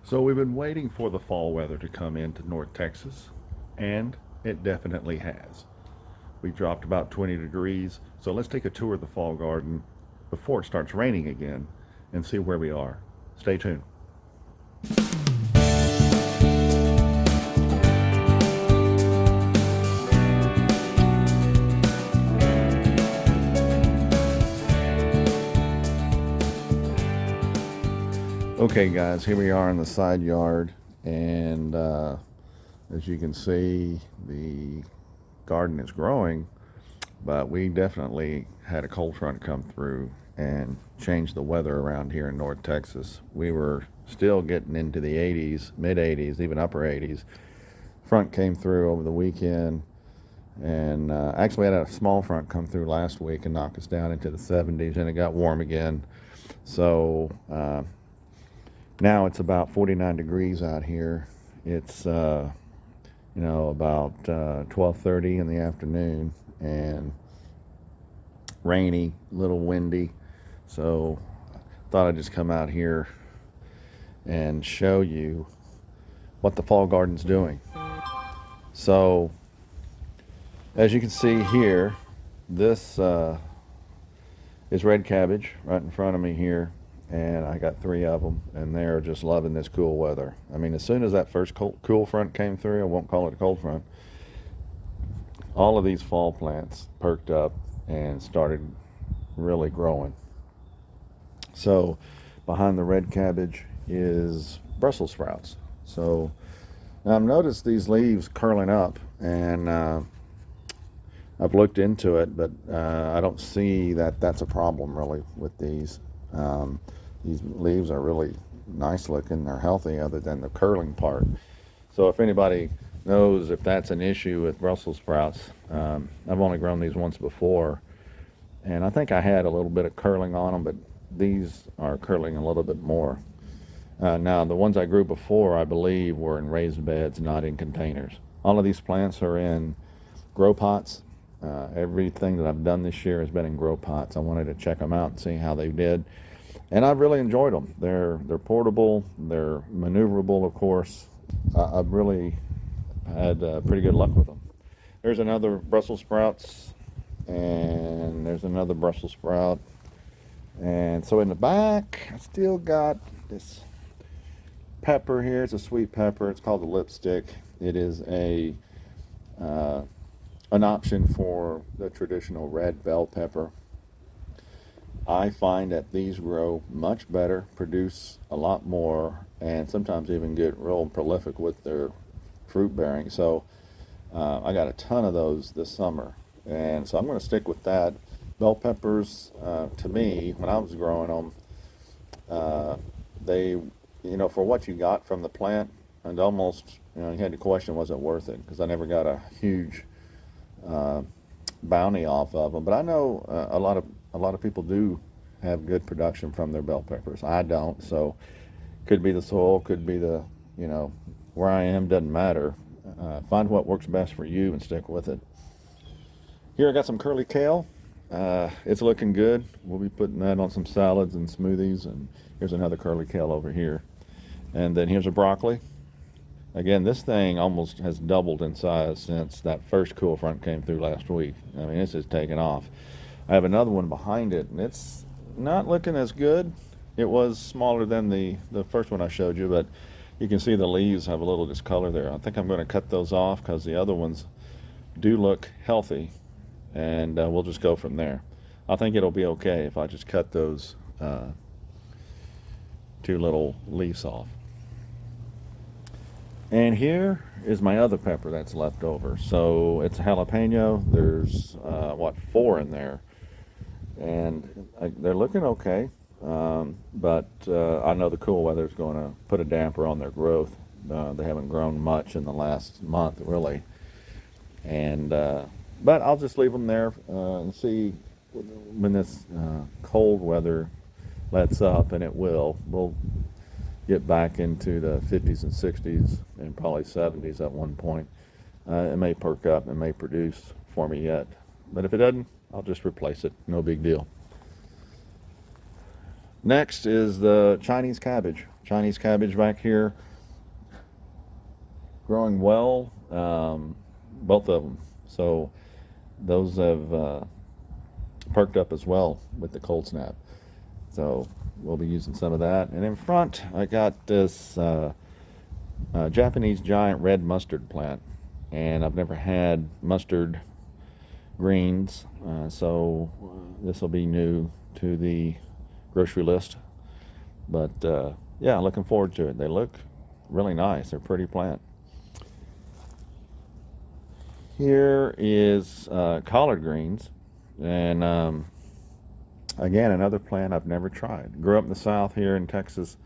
So we've been waiting for the fall weather to come into North Texas, and it definitely has. We dropped about 20 degrees, so let's take a tour of the fall garden before it starts raining again and see where we are. Stay tuned. Okay, guys, here we are in the side yard, and as you can see, the garden is growing, but we definitely had a cold front come through and change the weather around here in North Texas. We were still getting into the 80s, mid 80s, even upper 80s. Front came through over the weekend, and actually had a small front come through last week and knock us down into the 70s, and it got warm again. So now it's about 49 degrees out here. It's about 12:30 in the afternoon, and rainy, a little windy. So thought I'd just come out here and show you what the fall garden's doing. So as you can see here, this is red cabbage right in front of me here, and I got 3 of them, and they're just loving this cool weather. I mean, as soon as that first cool front came through, I won't call it a cold front, all of these fall plants perked up and started really growing. So behind the red cabbage is Brussels sprouts. So now I've noticed these leaves curling up, and I've looked into it, but I don't see that that's a problem really with these. These leaves are really nice looking. They're healthy other than the curling part. So if anybody knows if that's an issue with Brussels sprouts, I've only grown these once before, and I think I had a little bit of curling on them, but these are curling a little bit more. Now, the ones I grew before, I believe, were in raised beds, not in containers. All of these plants are in grow pots. Everything that I've done this year has been in grow pots. I wanted to check them out and see how they did, and I've really enjoyed them. They're portable, they're maneuverable, of course. I've really had pretty good luck with them. There's another Brussels sprouts, and there's another Brussels sprout, and so in the back, I still got this pepper here. It's a sweet pepper. It's called a lipstick. It is an option for the traditional red bell pepper. I find that these grow much better, produce a lot more, and sometimes even get real prolific with their fruit bearing. So I got a ton of those this summer, and so I'm going to stick with that. Bell peppers, to me, when I was growing them, they, for what you got from the plant, and almost, you had to question, was it worth it? Because I never got a huge bounty off of them. But I know a lot of people do have good production from their bell peppers. I don't, so could be the soil, could be the where I am, doesn't matter. Find what works best for you and stick with it. Here I got some curly kale. It's looking good. We'll be putting that on some salads and smoothies. And here's another curly kale over here. And then here's a broccoli. Again, this thing almost has doubled in size since that first cool front came through last week. I mean, it's just taken off. I have another one behind it, and it's not looking as good. It was smaller than the first one I showed you, but you can see the leaves have a little discolor there. I think I'm going to cut those off because the other ones do look healthy, and we'll just go from there. I think it'll be okay if I just cut those 2 little leaves off. And here is my other pepper that's left over. So it's a jalapeno. There's 4 in there, and they're looking okay. But I know the cool weather is going to put a damper on their growth. They haven't grown much in the last month, really. And but I'll just leave them there and see when this cold weather lets up, and it will. We'll get back into the 50s and 60s and probably 70s at one point. It may perk up and may produce for me yet. But if it doesn't, I'll just replace it. No big deal. Next is the Chinese cabbage. Chinese cabbage back here, growing well, both of them. So those have perked up as well with the cold snap. So we'll be using some of that. And in front, I got this Japanese giant red mustard plant. And I've never had mustard greens, so this will be new to the grocery list. But yeah, looking forward to it. They look really nice. They're a pretty plant. Here is collard greens, and again, another plant I've never tried. Grew up in the South here in Texas,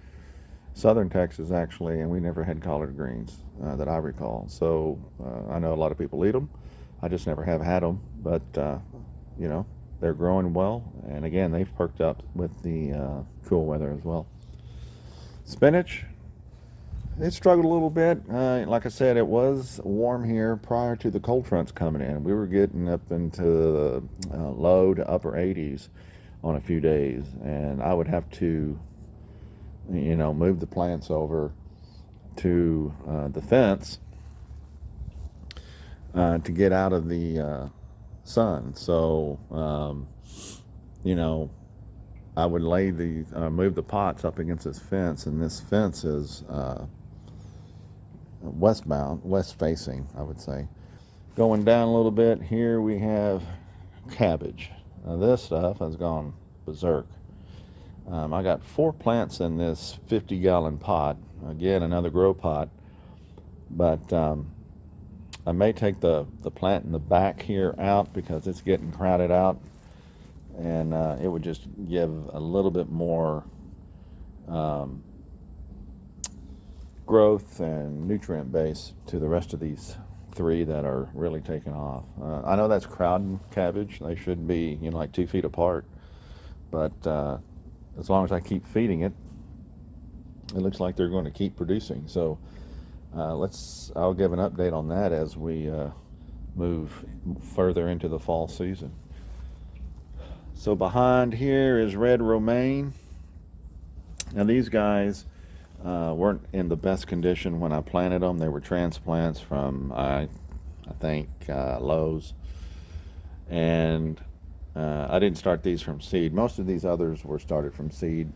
southern Texas actually, and we never had collard greens that I recall. So I know a lot of people eat them. I just never have had them, but you know, they're growing well, and again, they've perked up with the cool weather as well. Spinach, it struggled a little bit. Like I said, it was warm here prior to the cold fronts coming in. We were getting up into the low to upper 80s on a few days, and I would have to, you know, move the plants over to the fence to get out of the sun. So, you know, I would move the pots up against this fence, and this fence is west facing, I would say. Going down a little bit, here we have cabbage. Now this stuff has gone berserk. I got 4 plants in this 50-gallon pot. Again, another grow pot. But I may take the plant in the back here out because it's getting crowded out. And it would just give a little bit more growth and nutrient base to the rest of these 3 that are really taking off. I know that's crowding cabbage. They should be, you know, like 2 feet apart. But as long as I keep feeding it, it looks like they're going to keep producing. So I'll give an update on that as we move further into the fall season. So behind here is red romaine. Now these guys weren't in the best condition when I planted them. They were transplants from I think Lowe's, and I didn't start these from seed. Most of these others were started from seed,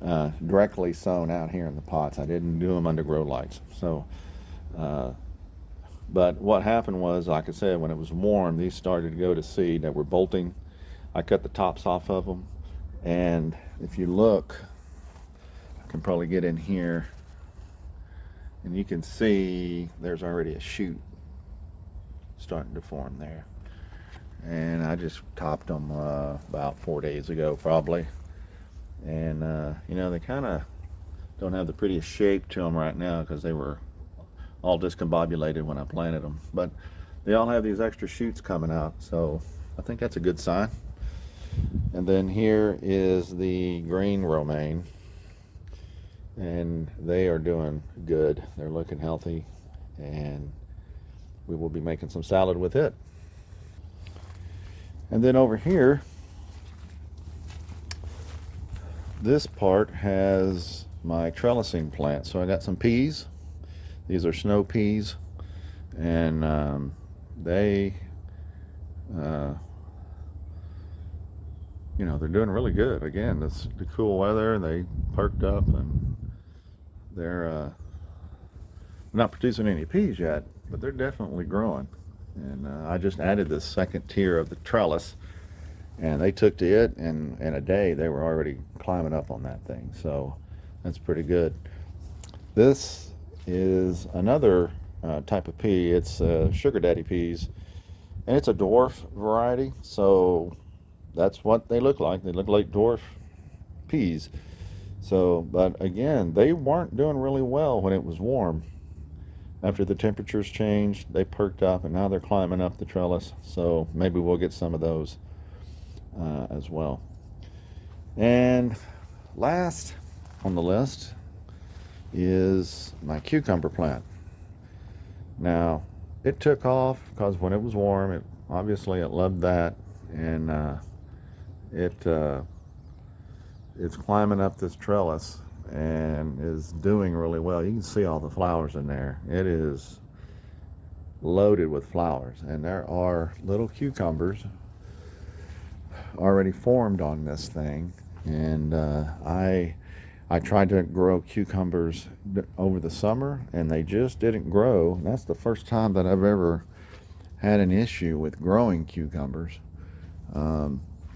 directly sown out here in the pots. I didn't do them under grow lights. So, but what happened was, like I said, when it was warm, these started to go to seed that were bolting. I cut the tops off of them, and if you look, I can probably get in here, and you can see there's already a shoot starting to form there. And I just topped them about 4 days ago probably, and you know, they kind of don't have the prettiest shape to them right now because they were all discombobulated when I planted them, but they all have these extra shoots coming out, so I think that's a good sign. And then here is the green romaine, and they are doing good. They're looking healthy, and we will be making some salad with it. And then over here, this part has my trellising plant. So I got some peas. These are snow peas, and they, you know, they're doing really good. Again, the cool weather, they perked up, and they're not producing any peas yet, but they're definitely growing. And I just added this second tier of the trellis, and they took to it, and in a day they were already climbing up on that thing. So that's pretty good. This is another type of pea. It's sugar daddy peas, and it's a dwarf variety. So that's what they look like. They look like dwarf peas. So, but again, they weren't doing really well when it was warm. After the temperatures changed, they perked up, and now they're climbing up the trellis. So maybe we'll get some of those as well. And last on the list is my cucumber plant. Now, it took off because when it was warm, it obviously it loved that, and it it's climbing up this trellis and is doing really well. You can see all the flowers in there. It is loaded with flowers, and there are little cucumbers already formed on this thing. And I tried to grow cucumbers over the summer, and they just didn't grow. That's the first time that I've ever had an issue with growing cucumbers. I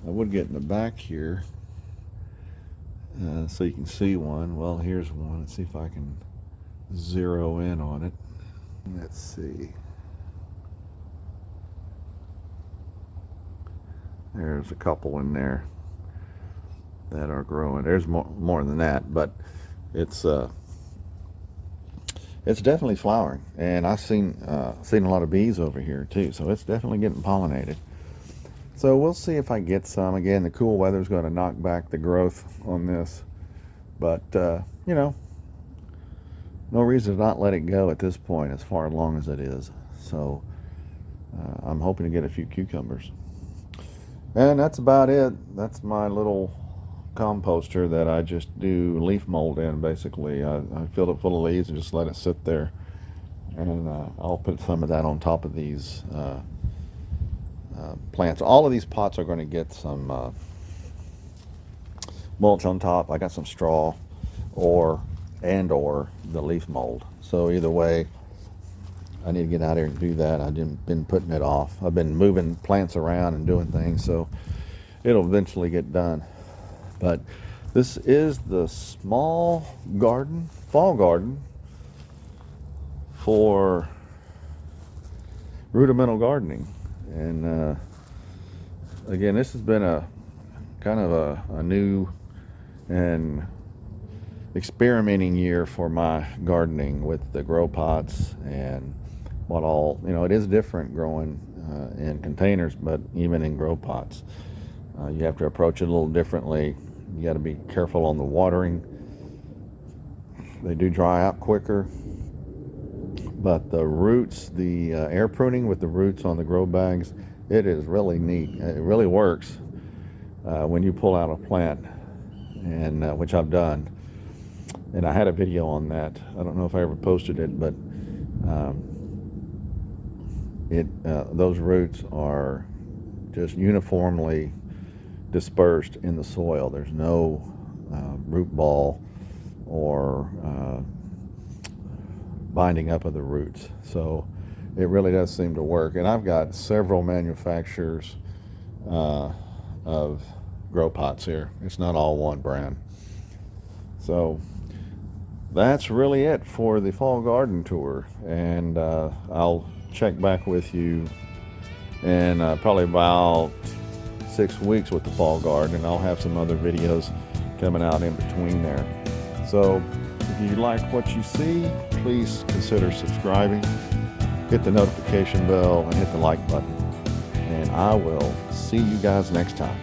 would get in the back here so you can see one. Well, here's one. Let's see if I can zero in on it. Let's see. There's a couple in there that are growing. There's more than that, but it's definitely flowering, and I've seen a lot of bees over here too, so it's definitely getting pollinated. So we'll see if I get some. Again, the cool weather is going to knock back the growth on this, but you know, no reason to not let it go at this point, as far along as it is. So I'm hoping to get a few cucumbers. And that's about it. That's my little composter that I just do leaf mold in, basically. I filled it full of leaves and just let it sit there. And I'll put some of that on top of these plants. All of these pots are going to get some mulch on top. I got some straw or the leaf mold. So either way, I need to get out here and do that. I've been putting it off. I've been moving plants around and doing things, so it'll eventually get done. But this is the small garden, fall garden, for rudimental gardening. And again, this has been a kind of a new and experimenting year for my gardening with the grow pots and what all, you know, it is different growing in containers, but even in grow pots. You have to approach it a little differently. You got to be careful on the watering. They do dry out quicker, but the roots, the air pruning with the roots on the grow bags, it is really neat. It really works when you pull out a plant, and which I've done. And I had a video on that. I don't know if I ever posted it, but those roots are just uniformly dispersed in the soil. There's no root ball or binding up of the roots. So it really does seem to work. And I've got several manufacturers of grow pots here. It's not all one brand. So that's really it for the fall garden tour. And I'll check back with you in probably about 6 weeks with the fall garden, and I'll have some other videos coming out in between there. So if you like what you see, please consider subscribing, hit the notification bell, and hit the like button. And I will see you guys next time.